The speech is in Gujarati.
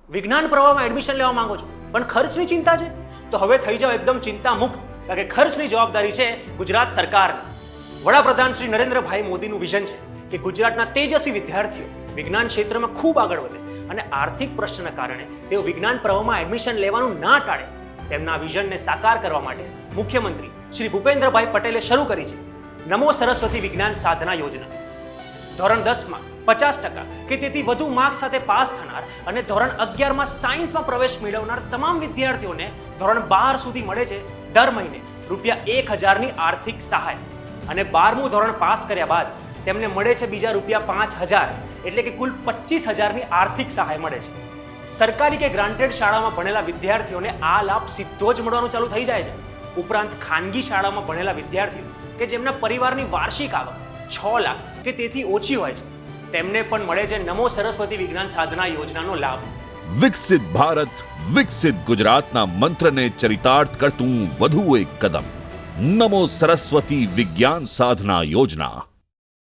વિજ્ઞાન પ્રવાહમાં એડમિશન લેવા માંગો છો પણ ખર્ચની ચિંતા છે, તો હવે થઈ જાઓ એકદમ ચિંતા મુક્ત, કારણ કે ખર્ચની જવાબદારી છે ગુજરાત સરકારની. વડાપ્રધાન શ્રી નરેન્દ્રભાઈ મોદીનું વિઝન છે કે ગુજરાતના તેજસ્વી વિદ્યાર્થીઓ વિજ્ઞાન ક્ષેત્રમાં ખૂબ આગળ વધે અને આર્થિક પ્રશ્નના કારણે તેઓ વિજ્ઞાન પ્રવાહમાં એડમિશન લેવાનું ના ટાળે. તેમના વિઝનને સાકાર કરવા માટે મુખ્યમંત્રી શ્રી ભૂપેન્દ્રભાઈ પટેલે શરૂ કરી છે નમો સરસ્વતી વિજ્ઞાન સાધના યોજના. ધોરણ 10માં 50% કે તેથી વધુ માર્ક્સ સાથે પાસ થનાર અને ધોરણ 11માં સાયન્સમાં પ્રવેશ મેળવનાર તમામ વિદ્યાર્થીઓને ધોરણ 12 સુધી મળે છે દર મહિને ₹1000ની આર્થિક સહાય, અને 12મું ધોરણ પાસ કર્યા બાદ તેમને મળે છે બીજા ₹5000, એટલે કે કુલ 25000ની આર્થિક સહાય મળે છે. સરકારી કે ગ્રાન્ટેડ શાળામાં ભણેલા વિદ્યાર્થીઓને આ લાભ સીધો જ મળવાનું ચાલુ થઈ જાય છે. ઉપરાંત ખાનગી શાળામાં ભણેલા વિદ્યાર્થીઓ કે જેમના પરિવારની વાર્ષિક આવક 6 લાખ કે તેથી ઓછી હોય છે, તેમને પણ મળે છે નમો સરસ્વતી વિજ્ઞાન સાધના યોજનાનો લાભ. વિકસિત ભારત વિકસિત ગુજરાતના મંત્રને ચરિતાર્થ કરતું વધુ એક કદમ. નમો સરસ્વતી વિજ્ઞાન સાધના યોજના.